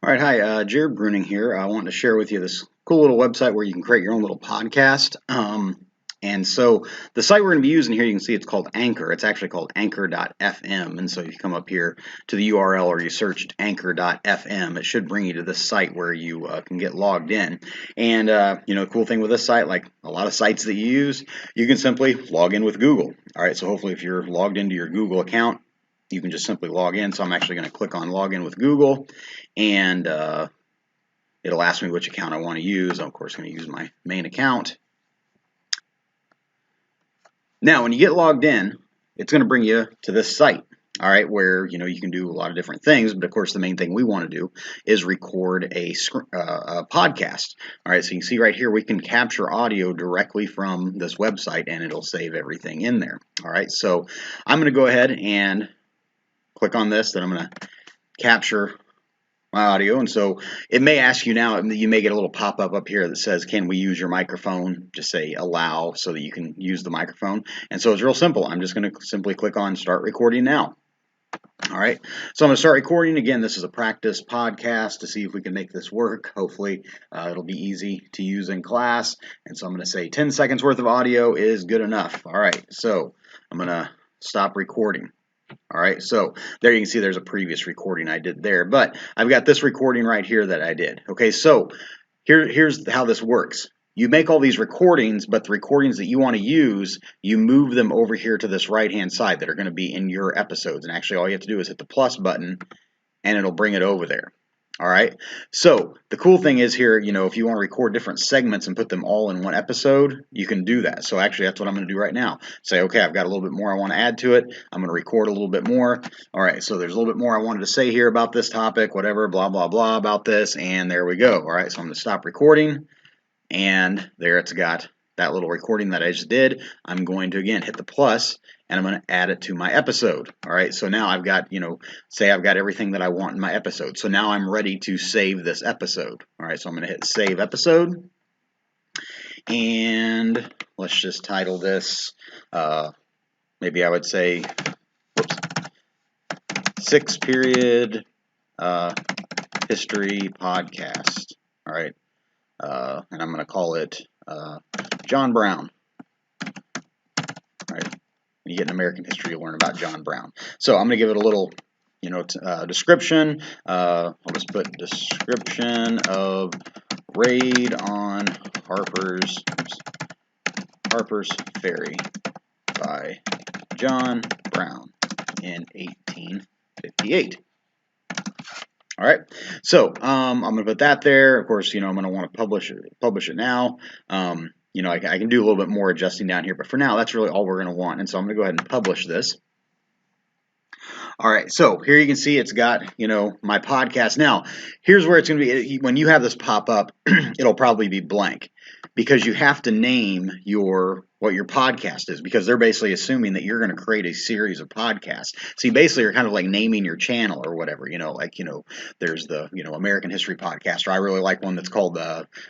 All right, hi, Jared Bruning here. I want to share with you this cool little website where you can create your own little podcast. And so the site we're going to be using here, you can see it's called Anchor. It's actually called Anchor.fm. And so if you come up here to the URL or you search Anchor.fm, it should bring you to this site where you can get logged in. And, the cool thing with this site, like a lot of sites that you use, you can simply log in with Google. All right, so hopefully if you're logged into your Google account, you can just simply log in. So I'm actually going to click on login with Google, and it'll ask me which account I want to use. I'm of course going to use my main account. Now when you get logged in, it's going to bring you to this site, all right, where you can do a lot of different things, but of course the main thing we want to do is record a podcast. All right, so you can see right here we can capture audio directly from this website and it'll save everything in there. All right, so I'm going to go ahead and click on this, then I'm going to capture my audio. And so it may ask you now, you may get a little pop-up up here that says, can we use your microphone? Just say allow so that you can use the microphone. And so it's real simple. I'm just going to simply click on start recording now. All right, so I'm going to start recording. Again, this is a practice podcast to see if we can make this work. Hopefully it'll be easy to use in class. And so I'm going to say 10 seconds worth of audio is good enough. All right, so I'm going to stop recording. All right, so there you can see there's a previous recording I did there, but I've got this recording right here that I did. Okay, so here's how this works. You make all these recordings, but the recordings that you want to use, you move them over here to this right-hand side that are going to be in your episodes. And actually all you have to do is hit the plus button and it'll bring it over there. All right, so the cool thing is here, if you want to record different segments and put them all in one episode, you can do that. So actually that's what I'm going to do right now. Say, okay, I've got a little bit more I want to add to it. I'm going to record a little bit more. All right, so there's a little bit more I wanted to say here about this topic, whatever, blah, blah, blah about this, and there we go. All right, so I'm going to stop recording, and there it's got that little recording that I just did. I'm going to, again, hit the plus, and I'm going to add it to my episode. All right, so now I've got, say I've got everything that I want in my episode. So now I'm ready to save this episode. All right, so I'm going to hit save episode, and let's just title this, maybe I would say, whoops, 6-period history podcast. All right, and I'm going to call it John Brown. All right, when you get in American history, you'll learn about John Brown. So I'm going to give it a little, description. I'll just put description of raid on Harper's Ferry by John Brown in 1858. All right, so I'm going to put that there. Of course, I'm going to want to publish it now. I can do a little bit more adjusting down here, but for now, that's really all we're going to want. And so I'm going to go ahead and publish this. All right, so here you can see it's got, my podcast. Now, here's where it's going to be. When you have this pop up, it'll probably be blank because you have to name what your podcast is, because they're basically assuming that you're going to create a series of podcasts. So you basically are kind of like naming your channel or whatever, there's the, American History Podcast, or I really like one that's called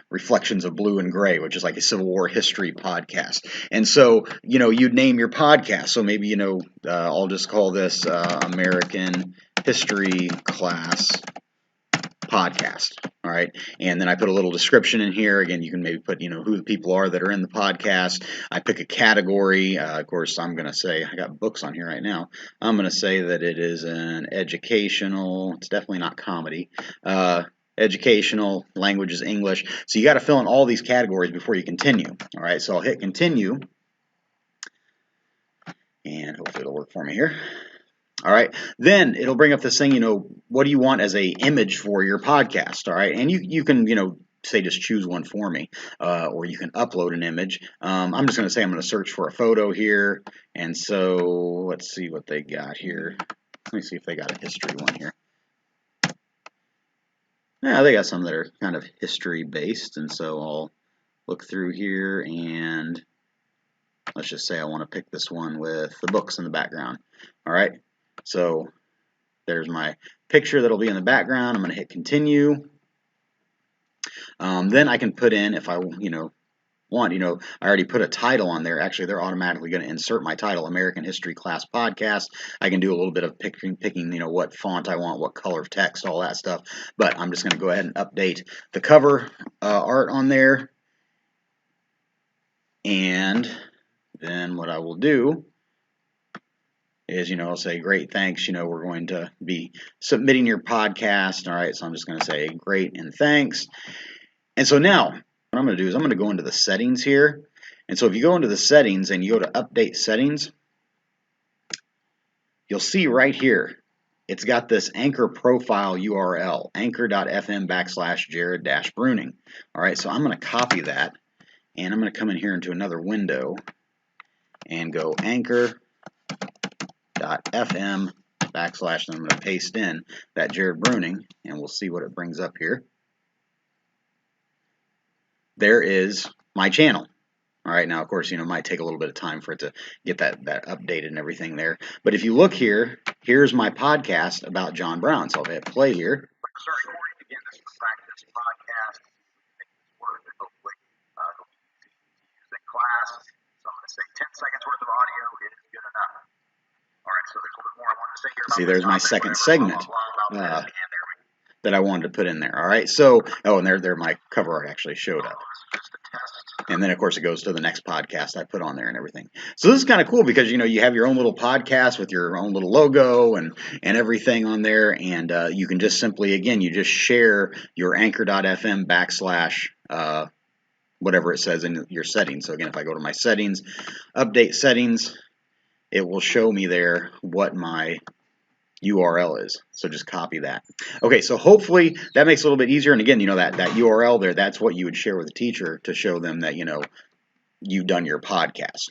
Reflections of Blue and Gray, which is like a Civil War history podcast. And so, you'd name your podcast. So maybe, I'll just call this American History Class Podcast. All right, and then I put a little description in here. Again, you can maybe put who the people are that are in the podcast. I pick a category. Of course, I'm going to say I got books on here right now. I'm going to say that it is an educational. It's definitely not comedy. Educational, language is English. So you got to fill in all these categories before you continue. All right, so I'll hit continue, and hopefully it'll work for me here. All right, then it'll bring up this thing, what do you want as a image for your podcast? All right, and you can, say just choose one for me, or you can upload an image. I'm just going to say I'm going to search for a photo here, and so let's see what they got here. Let me see if they got a history one here. Yeah, they got some that are kind of history based, and so I'll look through here, and let's just say I want to pick this one with the books in the background. All right. So there's my picture that'll be in the background. I'm going to hit continue. Then I can put in, if I, want. I already put a title on there. Actually, they're automatically going to insert my title, American History Class Podcast. I can do a little bit of picking, what font I want, what color of text, all that stuff. But I'm just going to go ahead and update the cover art on there. And then what I will do is, I'll say, great, thanks. We're going to be submitting your podcast. All right, so I'm just going to say great and thanks. And so now what I'm going to do is I'm going to go into the settings here. And so if you go into the settings and you go to update settings, you'll see right here, it's got this Anchor profile URL, anchor.fm/Jared-Bruning. All right, so I'm going to copy that, and I'm going to come in here into another window and go anchor.fm/, and I'm going to paste in that Jared Bruning, and we'll see what it brings up here. There is my channel. All right, now, of course, it might take a little bit of time for it to get that updated and everything there. But if you look here, here's my podcast about John Brown. So I'll hit play here. Start recording again. This is the practice podcast. Hopefully, use in class. So I'm going to say 10 seconds worth of audio is good enough. All right, so there's a little more I want to say here. See, there's my second segment that I wanted to put in there. All right, so, and there my cover art actually showed up. And then, of course, it goes to the next podcast I put on there and everything. So this is kind of cool because, you have your own little podcast with your own little logo and everything on there. And you can just simply, again, you just share your anchor.fm / whatever it says in your settings. So, again, if I go to my settings, update settings, it will show me there what my URL is. So just copy that. Okay, so hopefully that makes it a little bit easier. And again, that URL there, that's what you would share with the teacher to show them that, you've done your podcast.